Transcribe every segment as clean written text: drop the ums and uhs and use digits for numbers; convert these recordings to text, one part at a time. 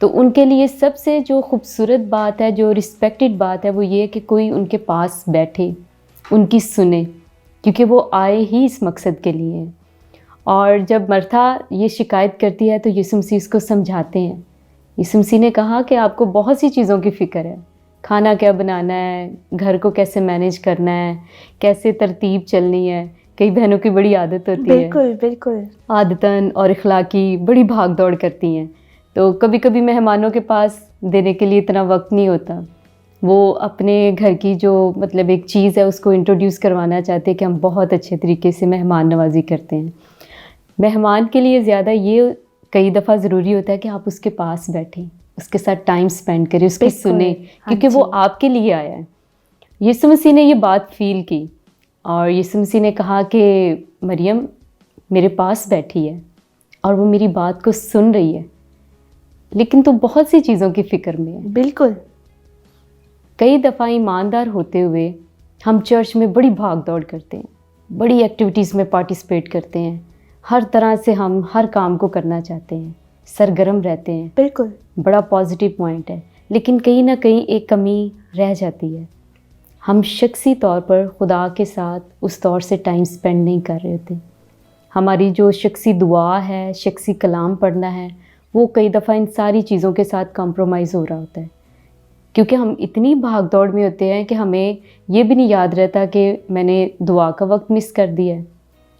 تو ان کے لیے سب سے جو خوبصورت بات ہے, جو رسپیکٹڈ بات ہے, وہ یہ ہے کہ کوئی ان کے پاس بیٹھے, ان کی سنے, کیونکہ وہ آئے ہی اس مقصد کے لیے ہیں. اور جب مرتھا یہ شکایت کرتی ہے تو یسوع مسیح اس کو سمجھاتے ہیں. یسوع مسیح نے کہا کہ آپ کو بہت سی چیزوں کی فکر ہے, کھانا کیا بنانا ہے, گھر کو کیسے مینیج کرنا ہے, کیسے ترتیب چلنی ہے. کئی بہنوں کی بڑی عادت ہوتی ہے, بالکل بالکل عادتاً اور اخلاقی بڑی بھاگ دوڑ کرتی ہیں, تو کبھی کبھی مہمانوں کے پاس دینے کے لیے اتنا وقت نہیں ہوتا. وہ اپنے گھر کی جو مطلب ایک چیز ہے اس کو انٹروڈیوس کروانا چاہتے ہیں کہ ہم بہت اچھے طریقے سے مہمان نوازی کرتے ہیں. مہمان کے لیے زیادہ یہ کئی دفعہ ضروری ہوتا ہے کہ آپ اس کے پاس بیٹھیں, اس کے ساتھ ٹائم سپینڈ کریں, اس کی بالکل. سنیں, ہاں کیونکہ جی. وہ آپ کے لیے آیا ہے. یسوع مسیح نے یہ بات فیل کی اور یسوع مسیح نے کہا کہ مریم میرے پاس بیٹھی ہے اور وہ میری بات کو سن رہی ہے, لیکن تو بہت سی چیزوں کی فکر میں ہے. بالکل کئی دفعہ ایماندار ہوتے ہوئے ہم چرچ میں بڑی بھاگ دوڑ کرتے ہیں, بڑی ایکٹیویٹیز میں پارٹیسپیٹ کرتے ہیں, ہر طرح سے ہم ہر کام کو کرنا چاہتے ہیں, سرگرم رہتے ہیں, بالکل بڑا پازیٹیو پوائنٹ ہے. لیکن کہیں نہ کہیں ایک کمی رہ جاتی ہے, ہم شخصی طور پر خدا کے ساتھ اس طور سے ٹائم سپینڈ نہیں کر رہے ہوتے. ہماری جو شخصی دعا ہے, شخصی کلام پڑھنا ہے, وہ کئی دفعہ ان ساری چیزوں کے ساتھ کمپرومائز ہو رہا ہوتا ہے, کیونکہ ہم اتنی بھاگ دوڑ میں ہوتے ہیں کہ ہمیں یہ بھی نہیں یاد رہتا کہ میں نے دعا کا وقت مس کر دیا ہے,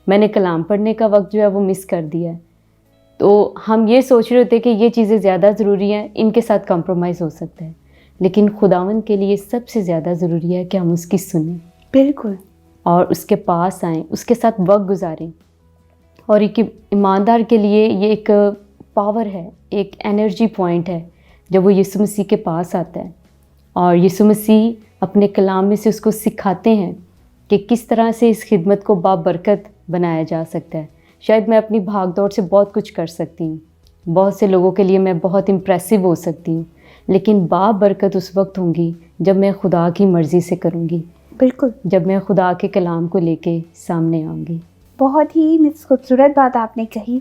میں نے کلام پڑھنے کا وقت جو ہے وہ مس کر دیا ہے. تو ہم یہ سوچ رہے ہوتے ہیں کہ یہ چیزیں زیادہ ضروری ہیں, ان کے ساتھ کمپرومائز ہو سکتا ہے. لیکن خداوند کے لیے سب سے زیادہ ضروری ہے کہ ہم اس کی سنیں, بالکل, اور اس کے پاس آئیں, اس کے ساتھ وقت گزاریں. اور ایک ایماندار کے لیے یہ ایک پاور ہے, ایک انرجی پوائنٹ ہے جب وہ یسوع مسیح کے پاس آتا ہے. اور یسوع مسیح اپنے کلام میں سے اس کو سکھاتے ہیں کہ کس طرح سے اس خدمت کو بابرکت بنایا جا سکتا ہے. شاید میں اپنی بھاگ دوڑ سے بہت کچھ کر سکتی ہوں, بہت سے لوگوں کے لیے میں بہت امپریسو ہو سکتی ہوں, لیکن بابرکت اس وقت ہوں گی جب میں خدا کی مرضی سے کروں گی, بالکل. جب میں خدا کے کلام کو لے کے سامنے آؤں گی. بہت ہی خوبصورت بات آپ نے کہی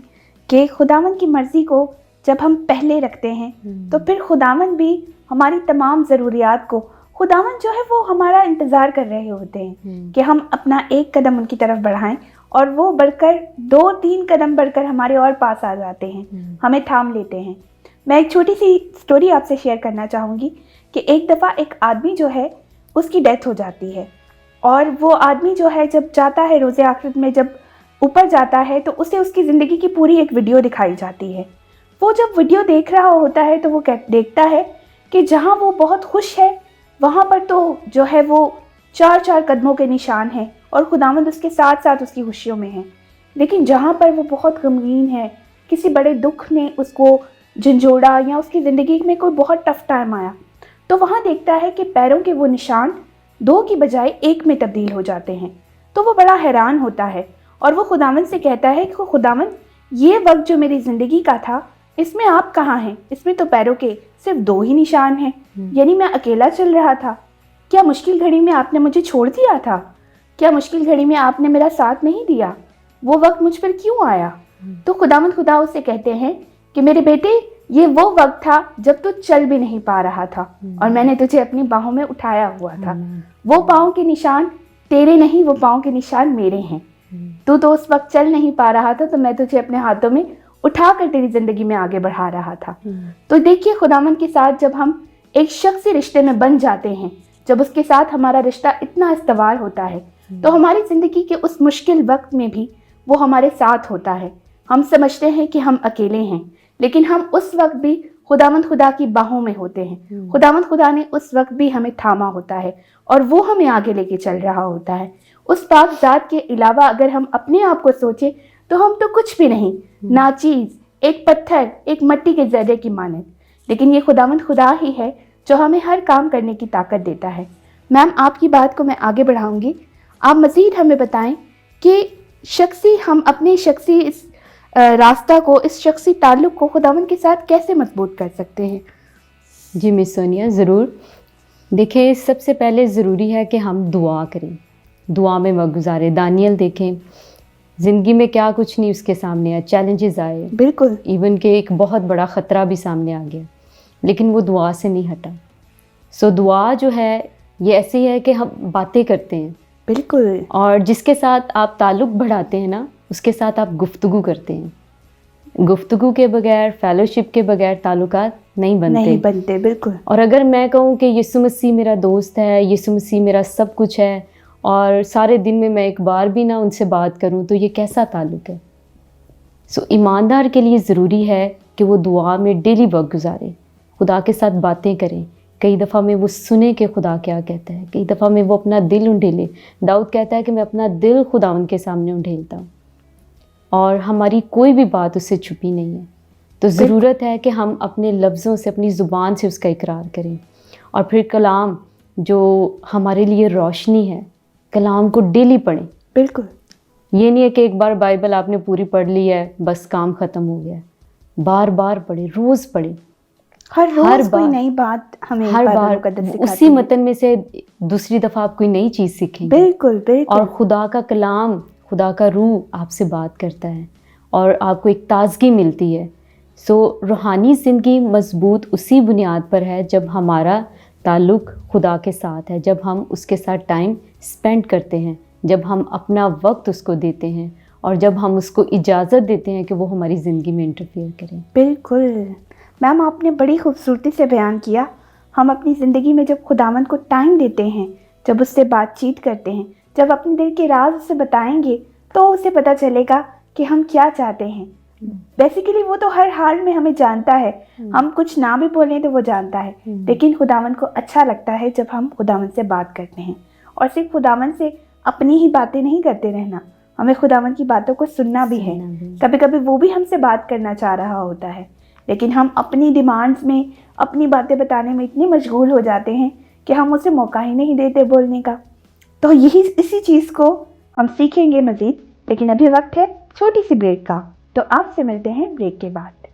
کہ خداوند کی مرضی کو جب ہم پہلے رکھتے ہیں تو پھر خداوند بھی ہماری تمام ضروریات کو, خداوند جو ہے وہ ہمارا انتظار کر رہے ہوتے ہیں کہ ہم اپنا ایک قدم ان کی طرف بڑھائیں, اور وہ بڑھ کر 2-3 قدم بڑھ کر ہمارے اور پاس آ جاتے ہیں, ہمیں تھام لیتے ہیں. میں ایک چھوٹی سی سٹوری آپ سے شیئر کرنا چاہوں گی کہ ایک دفعہ ایک آدمی جو ہے اس کی ڈیتھ ہو جاتی ہے, اور وہ آدمی جو ہے جب جاتا ہے روز آخرت میں, جب اوپر جاتا ہے تو اسے اس کی زندگی کی پوری ایک ویڈیو دکھائی جاتی ہے. وہ جب ویڈیو دیکھ رہا ہوتا ہے تو وہ دیکھتا ہے کہ جہاں وہ بہت خوش ہے وہاں پر تو جو ہے وہ 4 قدموں کے نشان ہیں, اور خداوند اس کے ساتھ ساتھ اس کی خوشیوں میں ہیں. لیکن جہاں پر وہ بہت غمگین ہے, کسی بڑے دکھ نے اس کو جھنجھوڑا یا اس کی زندگی میں کوئی بہت ٹف ٹائم آیا, تو وہاں دیکھتا ہے کہ پیروں کے وہ نشان 2 کی بجائے 1 میں تبدیل ہو جاتے ہیں. تو وہ بڑا حیران ہوتا ہے اور وہ خداوند سے کہتا ہے کہ خداوند, یہ وقت جو میری زندگی کا تھا اس میں آپ کہاں ہیں؟ اس میں تو پیروں کے صرف 2 ہی نشان ہیں, یعنی میں اکیلا چل رہا تھا. کیا مشکل گھڑی میں آپ نے مجھے چھوڑ دیا تھا؟ کیا مشکل گھڑی میں آپ نے میرا ساتھ نہیں دیا؟ وہ وقت مجھ پر کیوں آیا؟ تو خداوند خدا اس سے کہتے ہیں کہ میرے بیٹے, یہ وہ وقت تھا جب تو چل بھی نہیں پا رہا تھا اور میں نے تجھے اپنی باہوں میں اٹھایا ہوا تھا. وہ پاؤں کے نشان تیرے نہیں, وہ پاؤں کے نشان میرے ہیں. تو اس وقت چل نہیں پا رہا تھا تو میں تجھے اپنے ہاتھوں میں اٹھا کر تیری زندگی میں آگے بڑھا رہا تھا. تو دیکھیے خداوند کے ساتھ جب ہم ایک شخصی رشتے میں بن جاتے ہیں, جب اس کے ساتھ ہمارا رشتہ اتنا استوار ہوتا ہے تو ہماری زندگی کے اس مشکل وقت میں بھی وہ ہمارے ساتھ ہوتا ہے. ہم سمجھتے ہیں کہ ہم اکیلے ہیں, لیکن ہم اس وقت بھی خداوند خدا کی باہوں میں ہوتے ہیں. خداوند خدا نے اس وقت بھی ہمیں تھاما ہوتا ہے اور وہ ہمیں آگے لے کے چل رہا ہوتا ہے. اس پاک ذات کے علاوہ اگر ہم اپنے آپ کو سوچیں تو ہم تو کچھ بھی نہیں, ناچیز, ایک پتھر, ایک مٹی کے ذرے کی مانند. لیکن یہ خداوند خدا ہی ہے جو ہمیں ہر کام کرنے کی طاقت دیتا ہے. میم, آپ کی بات کو میں آگے بڑھاؤں گی. آپ مزید ہمیں بتائیں کہ ہم اپنے شخصی اس راستہ کو, اس شخصی تعلق کو خداوند کے ساتھ کیسے مضبوط کر سکتے ہیں؟ جی مس سونیا, ضرور. دیکھیں, سب سے پہلے ضروری ہے کہ ہم دعا کریں, دعا میں وقت گزاریں. دانیل دیکھیں, زندگی میں کیا کچھ نہیں اس کے سامنے آیا, چیلنجز آئے, بالکل, ایون کہ ایک بہت بڑا خطرہ بھی سامنے آ گیا, لیکن وہ دعا سے نہیں ہٹا. سو دعا جو ہے یہ ایسی ہے کہ ہم باتیں کرتے ہیں, بالکل. اور جس کے ساتھ آپ تعلق بڑھاتے ہیں نا اس کے ساتھ آپ گفتگو کرتے ہیں. گفتگو کے بغیر, فیلوشپ کے بغیر تعلقات نہیں بنتے. بالکل. اور اگر میں کہوں کہ یسوع مسیح میرا دوست ہے, یسوع مسیح میرا سب کچھ ہے, اور سارے دن میں ایک بار بھی نہ ان سے بات کروں, تو یہ کیسا تعلق ہے؟ سو ایماندار کے لیے ضروری ہے کہ وہ دعا میں ڈیلی وقت گزارے, خدا کے ساتھ باتیں کریں. کئی دفعہ میں وہ سنیں کہ خدا کیا کہتا ہے, کئی دفعہ میں وہ اپنا دل انڈھیلے. داؤد کہتا ہے کہ میں اپنا دل خداوند کے سامنے انڈھیلتا ہوں, اور ہماری کوئی بھی بات اس سے چھپی نہیں ہے. تو ضرورت ہے کہ ہم اپنے لفظوں سے, اپنی زبان سے اس کا اقرار کریں. اور پھر کلام جو ہمارے لیے روشنی ہے, کلام کو ڈیلی پڑھیں. بالکل. یہ نہیں ہے کہ ایک بار بائبل آپ نے پوری پڑھ لی ہے بس کام ختم ہو گیا. بار بار پڑھیں, روز پڑھیں. ہر روز کوئی نئی بات ہمیں ہر بائبل بار مقدس سکھاتی اسی ہے. متن میں سے دوسری دفعہ آپ کوئی نئی چیز سیکھیں گے. بالکل بالکل. اور خدا کا کلام, خدا کا روح آپ سے بات کرتا ہے اور آپ کو ایک تازگی ملتی ہے. سو روحانی زندگی مضبوط اسی بنیاد پر ہے جب ہمارا تعلق خدا کے ساتھ ہے, جب ہم اس کے ساتھ ٹائم اسپینڈ کرتے ہیں, جب ہم اپنا وقت اس کو دیتے ہیں, اور جب ہم اس کو اجازت دیتے ہیں کہ وہ ہماری زندگی میں انٹرفیئر کریں. بالکل میم, آپ نے بڑی خوبصورتی سے بیان کیا. ہم اپنی زندگی میں جب خداوند کو ٹائم دیتے ہیں, جب اس سے بات چیت کرتے ہیں, جب اپنے دل کے راز اسے بتائیں گے, تو اسے پتہ چلے گا کہ ہم کیا چاہتے ہیں. بیسیکلی وہ تو ہر حال میں ہمیں جانتا ہے, ہم کچھ نہ بھی بولیں تو وہ جانتا ہے. لیکن خداوند کو اچھا لگتا ہے جب ہم خداوند سے بات کرتے ہیں, اور صرف خداوند سے اپنی ہی باتیں نہیں کرتے رہنا, ہمیں خداوند کی باتوں کو سننا بھی ہے. کبھی کبھی وہ بھی ہم سے بات کرنا چاہ رہا ہوتا ہے, لیکن ہم اپنی ڈیمانڈز میں, اپنی باتیں بتانے میں اتنے مشغول ہو جاتے ہیں کہ ہم اسے موقع ہی نہیں دیتے بولنے کا. تو اسی چیز کو ہم سیکھیں گے مزید, لیکن ابھی وقت ہے چھوٹی سی بریک کا. تو آپ سے ملتے ہیں بریک کے بعد.